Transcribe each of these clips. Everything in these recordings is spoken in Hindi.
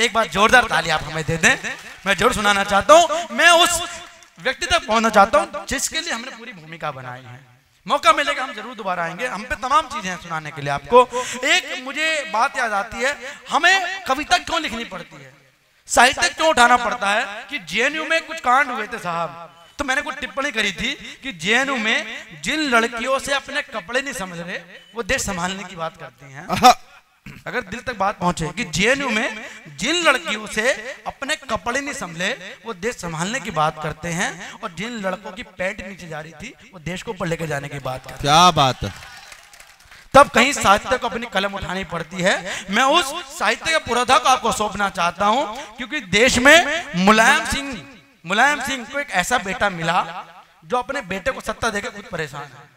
एक बार जोरदार ताली आप हमें दे दें। मैं जरूर सुनाना चाहता हूँ, मैं उस व्यक्ति तक पहुंचना चाहता हूँ जिसके लिए हमने पूरी भूमिका बनाई है। मौका मिलेगा हम जरूर दोबारा आएंगे, हम पे तमाम चीजें हैं सुनाने के लिए आपको। एक मुझे बात याद आती है, हमें कविता क्यों लिखनी पड़ती है, साहित्य क्यों उठाना पड़ता है कि जेएनयू में कुछ कांड हुए थे साहब, तो मैंने कुछ टिप्पणी करी थी कि जेएनयू में जिन लड़कियों से अपने कपड़े नहीं समझ रहे वो देश संभालने की बात करती हैं। अगर दिल तक बात पहुंचे कि जेएनयू में जिन लड़कियों से अपने कपड़े नहीं संभले वो देश संभालने की बात करते हैं, और जिन लड़कों की पैंट नीचे जा रही थी वो देश को ऊपर लेकर जाने की बात करते हैं। क्या बात है। तब कहीं साहित्य को अपनी कलम उठानी पड़ती है। मैं उस साहित्य का पुरोधा को आपको सौंपना चाहता हूं, क्योंकि देश में मुलायम सिंह को एक ऐसा बेटा मिला जो अपने बेटे को सत्ता देकर खुद परेशान है।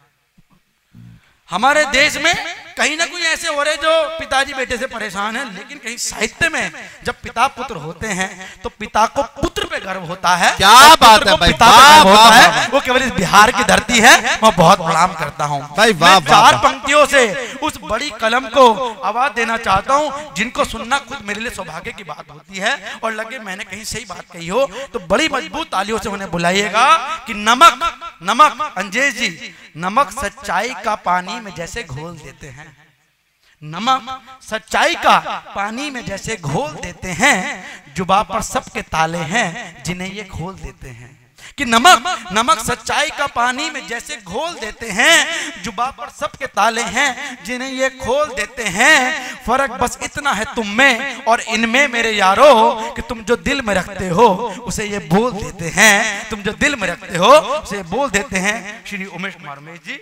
हमारे देश में कहीं ना कोई ऐसे हो रहे जो पिताजी बेटे से परेशान हैं, लेकिन कहीं साहित्य में जब पिता पुत्र होते हैं तो पिता को पुत्र पे गर्व होता है। क्या बात है भाई, पिता पे गर्व होता है। वो केवल इस बिहार की धरती है, मैं बहुत प्रणाम करता हूँ भाई। मैं चार पंक्तियों से उस बड़ी कलम को आवाज देना चाहता हूँ जिनको सुनना खुद मेरे लिए सौभाग्य की बात होती है, और लगे मैंने कहीं सही बात कही हो तो बड़ी मजबूत तालियों से उन्हें बुलाइएगा कि नमक अंजेश जी, नमक सच्चाई का पानी में जैसे घोल देते हैं, नमक सच्चाई का पानी में जैसे घोल देते हैं, जुबा पर सबके ताले हैं जिन्हें ये खोल देते हैं। कि नमक सच्चाई का पानी में जैसे घोल देते हैं, जुबा पर सबके ताले हैं जिन्हें ये खोल देते हैं। फर्क बस इतना है तुम में और इनमें मेरे यारो कि तुम जो दिल में रखते हो उसे ये बोल देते हैं, तुम जो दिल में रखते हो उसे बोल देते हैं। श्री उमेश कुमार उमेश जी।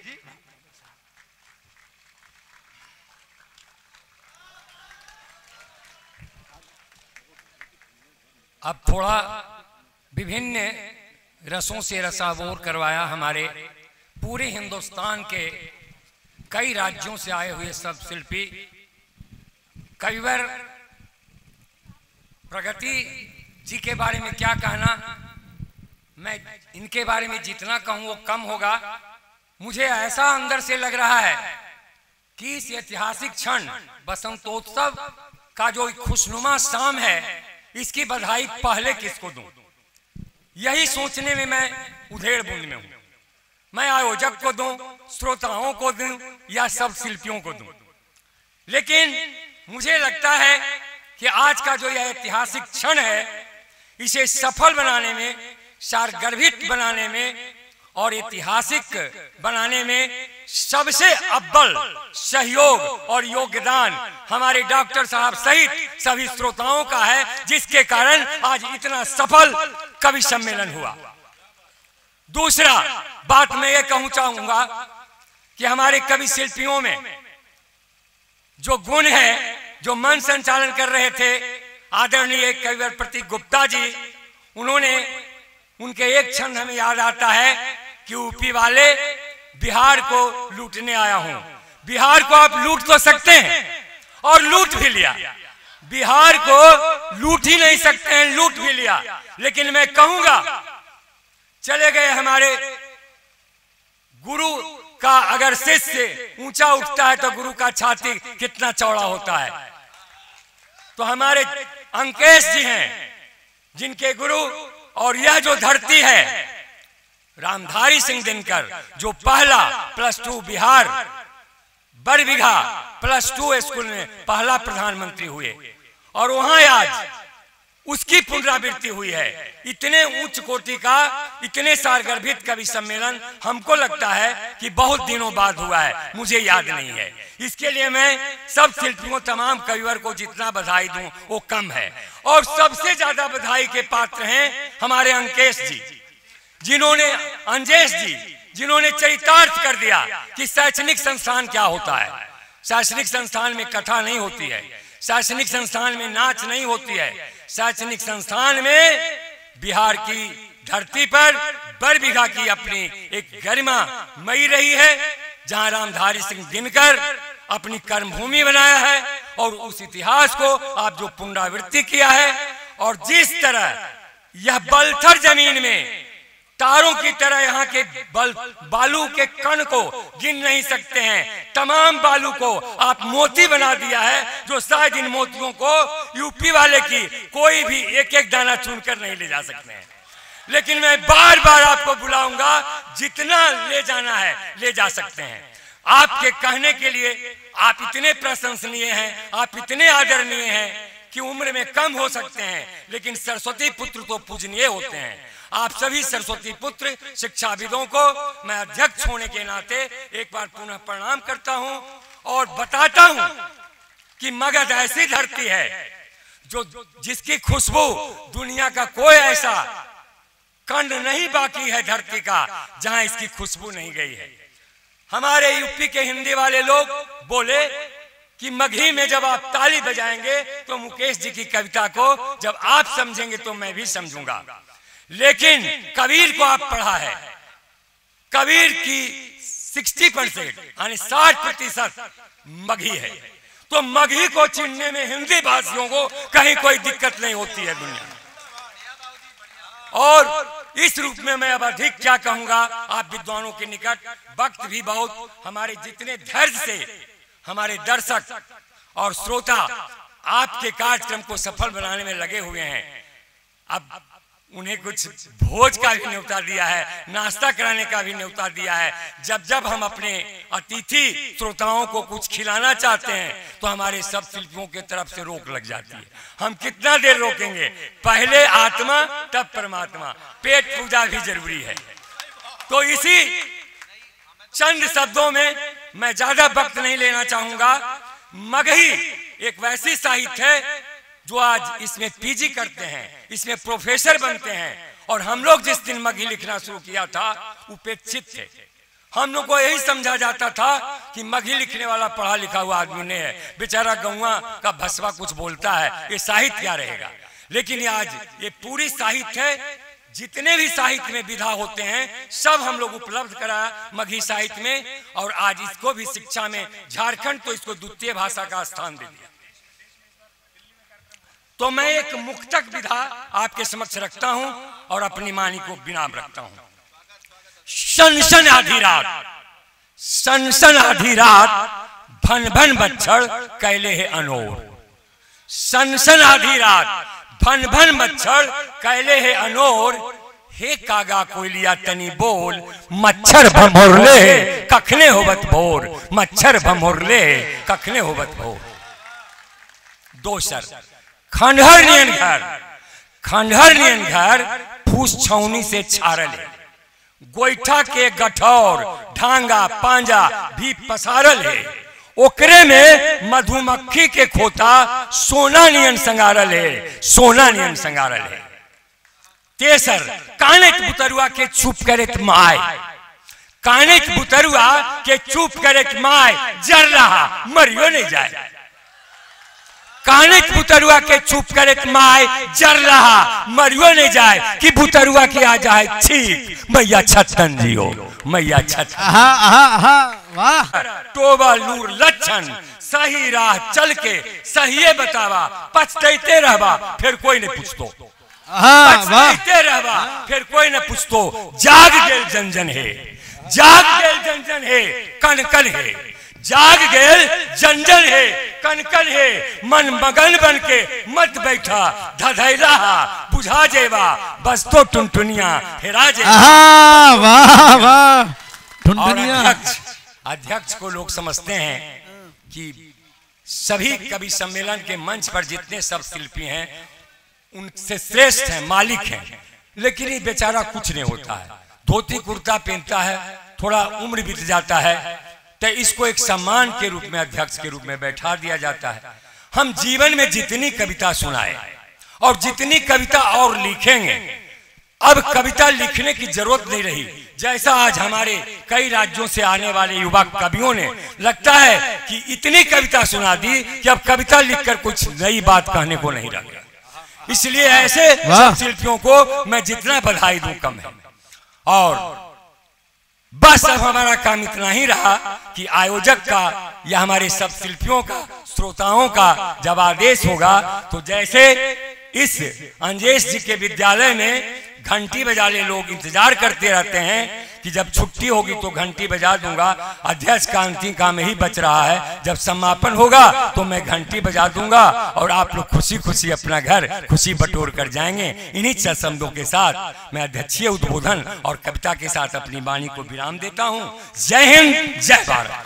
अब थोड़ा विभिन्न रसों से रसाबोर करवाया। हमारे पूरे हिंदुस्तान के कई राज्यों से आए हुए सब शिल्पी, कविवर प्रगति जी के बारे में क्या कहना, मैं इनके बारे में जितना कहूँ वो कम होगा। मुझे ऐसा अंदर से लग रहा है कि इस ऐतिहासिक क्षण बसंतोत्सव का जो खुशनुमा शाम है, इसकी बधाई पहले किसको दूं, यही सोचने में मैं उधेड़ बुन में हूं। मैं आयोजक को दूं, श्रोताओं को दूं, या सब शिल्पियों को दूं। लेकिन मुझे लगता है कि आज का जो यह ऐतिहासिक क्षण है, इसे सफल बनाने में, सारगर्भित बनाने में और ऐतिहासिक बनाने में सबसे अव्वल सहयोग और योगदान हमारे डॉक्टर साहब सहित सभी श्रोताओं का है, जिसके कारण आज इतना सफल कवि सम्मेलन हुआ। दूसरा बात मैं ये कहूं चाहूंगा कि हमारे कवि शिल्पियों में जो गुण है, जो मन संचालन कर रहे थे आदरणीय कविवर प्रतीक गुप्ता जी, उन्होंने उनके एक क्षण हमें याद आता है कि यूपी वाले बिहार को लूटने आया हूं। बिहार को आप लूट तो सकते हैं और लूट भी लिया, बिहार को लूट ही नहीं सकते हैं, लूट भी लिया। लेकिन मैं कहूंगा चले गए हमारे गुरु का, अगर शिष्य ऊंचा उठता है तो गुरु का छाती कितना चौड़ा होता है। तो हमारे अंकेश जी हैं जिनके गुरु, और यह जो धरती है रामधारी सिंह दिनकर, जो पहला +2 बिहार बरबीघा +2 स्कूल में पहला प्रधानमंत्री हुए, और वहां आज उसकी पुनरावृत्ति हुई है। इतने उच्च कोटि का, इतने सारगर्भित कवि सम्मेलन हमको लगता है कि बहुत दिनों बाद हुआ है, मुझे याद नहीं है। इसके लिए मैं सब शिल्पियों, तमाम कविवर को जितना बधाई दूं वो कम है। और सबसे ज्यादा बधाई के पात्र हैं हमारे अंकेश जी, जिन्होंने, अंजेश जी, जिन्होंने चरितार्थ कर दिया कि शैक्षणिक संस्थान क्या होता है। शैक्षणिक संस्थान में कथा नहीं होती है, शैक्षणिक संस्थान में नाच नहीं होती है, शैक्षणिक संस्थान में बिहार की धरती पर बरबीघा की अपनी एक गरिमा मई रही है, जहां रामधारी सिंह दिनकर अपनी कर्मभूमि बनाया है, और उस इतिहास को आप जो पुनरावृत्ति किया है, और जिस तरह यह बलथर जमीन में तारों की तरह यहाँ के बालू के कण को गिन नहीं सकते हैं, तमाम बालू को आप मोती बना दिया है, जो शायद इन मोतियों को यूपी वाले की कोई भी एक एक दाना चुनकर नहीं ले जा सकते हैं, लेकिन मैं बार बार आपको बुलाऊंगा, जितना ले जाना है ले जा सकते हैं। आपके कहने के लिए आप इतने प्रशंसनीय हैं, आप इतने आदरणीय हैं कि उम्र में कम हो सकते हैं, लेकिन सरस्वती पुत्र तो पूजनीय होते हैं। आप सभी सरस्वती पुत्र शिक्षाविदों को मैं अध्यक्ष होने के नाते एक बार पुनः प्रणाम करता हूं और बताता हूं कि मगध ऐसी धरती है जो जिसकी खुशबू दुनिया का कोई ऐसा खंड नहीं बाकी है धरती का जहां इसकी खुशबू नहीं गई है। हमारे यूपी के हिंदी वाले लोग बोले कि मगही में जब आप ताली बजाएंगे तो मुकेश जी की कविता को जब आप समझेंगे तो मैं भी समझूंगा, लेकिन कबीर को आप पढ़ा है, कबीर की 60% यानी 60% मगही है, तो मगही को चिन्हने में हिंदी भाषियों को कहीं कोई दिक्कत नहीं होती है दुनिया में। और इस रूप में मैं अब अधिक क्या कहूंगा, आप विद्वानों के निकट वक्त भी बहुत, हमारे जितने धैर्य से हमारे दर्शक और श्रोता आपके कार्यक्रम को सफल बनाने में लगे हुए हैं, अब उन्हें कुछ भोज का भी न्योता दिया है, नाश्ता कराने का भी न्योता दिया है। जब जब हम अपने अतिथि श्रोताओं को कुछ खिलाना चाहते हैं तो हमारे सब शिल्पियों की तरफ से रोक लग जाती है। हम कितना देर रोकेंगे, पहले आत्मा तब परमात्मा, पेट पूजा भी जरूरी है। तो इसी चंद शब्दों में मैं ज्यादा वक्त नहीं लेना चाहूंगा। मगही एक वैसी साहित्य है जो आज इसमें पीजी करते हैं, इसमें प्रोफेसर बनते हैं, और हम लोग जिस दिन मगही लिखना शुरू किया था उपेक्षित थे। हम लोग को यही समझा जाता था कि मगही लिखने वाला पढ़ा लिखा हुआ आदमी नहीं है, बेचारा गौवा का भसवा कुछ बोलता है, ये साहित्य क्या रहेगा। लेकिन आज ये पूरी साहित्य है, जितने भी साहित्य में विधा होते हैं सब हम लोग उपलब्ध कराया मगही साहित्य में, और आज इसको भी शिक्षा में झारखंड तो इसको द्वितीय भाषा का स्थान दे दिया। तो मैं एक मुक्तक विधा आपके समक्ष रखता हूं और अपनी मानी को विनाम रखता हूं। सनसन आधी रात, सनसन आधी रात, भन भन बच्छड़ कैले है अनोर। सनसन आधी रात, भन भन मच्छर कैले है अनोर, हे कागा कोयलिया तनी बोल, मच्छर भमोरले कखने होवत भोर, मच्छर भमोरले कखने होवत भोर। दोसर, खंडहर नियन घर, खंडहर नियन घर फूस छौनी से छारल है, गोईठा के गठौर ढांगा पांजा भी पसारल है, ओकरे में मधुमक्खी के खोता सोना नियन संगारल है, सोना नियन संगारल है। तेसर, कानेच बुतरुआ के चुप करत माय, कानेच बुतरुआ के चुप करत माय, जर रहा मरियो नहीं जाए। कानेच बुतरुआ के चुप करत माय, जर रहा मरियो नहीं जाए, कि बुतरुआ की आ जाए ठीक, मैया छतन जियो, मैया छतन। वाह, टोबा नूर लक्षण, सही राह चल के सही बतावा, पछते रहबा फिर कोई नहीं पूछतो, पछते रहबा फिर कोई न पूछतो, जाग गेल जनजन है, जाग गेल जनजन है, कन कन है, जाग गेल जनजन है, कन कन है, मन मगन बन के मत बैठा, धधैला बुझा जेवा, बस तो टुनटुनिया हेरा जेवा। वाह वाह, टुनटुनिया। अध्यक्ष को लोग समझते हैं कि सभी कवि सम्मेलन के मंच पर जितने सब शिल्पी हैं उनसे श्रेष्ठ हैं, मालिक हैं, लेकिन ये बेचारा कुछ नहीं होता है, धोती कुर्ता पहनता है, थोड़ा उम्र बीत जाता है तो इसको एक सम्मान के रूप में अध्यक्ष के रूप में बैठा दिया जाता है। हम जीवन में जितनी कविता सुनाए और जितनी कविता और लिखेंगे, अब कविता लिखने की जरूरत नहीं रही। जैसा आज हमारे कई राज्यों से आने वाले युवा कवियों ने लगता है कि इतनी कविता सुना दी कि अब कविता लिखकर कुछ नई बात कहने को नहीं रह गया। इसलिए ऐसे शिल्पियों को मैं जितना बधाई दूं कम है। और बस अब हमारा काम इतना ही रहा कि आयोजक का या हमारे सब शिल्पियों का, श्रोताओं का जब आदेश होगा तो जैसे इस अंजेश जी के विद्यालय में घंटी बजाने लोग इंतजार करते रहते हैं कि जब छुट्टी होगी तो घंटी बजा दूंगा। अध्यक्ष का अंतिम काम यही बच रहा है, जब समापन होगा तो मैं घंटी बजा दूंगा और आप लोग खुशी खुशी अपना घर खुशी बटोर कर जाएंगे। इन्हीं चंद शब्दों के साथ मैं अध्यक्षीय उद्बोधन और कविता के साथ अपनी वाणी को विराम देता हूं। जय हिंद, जय भारत।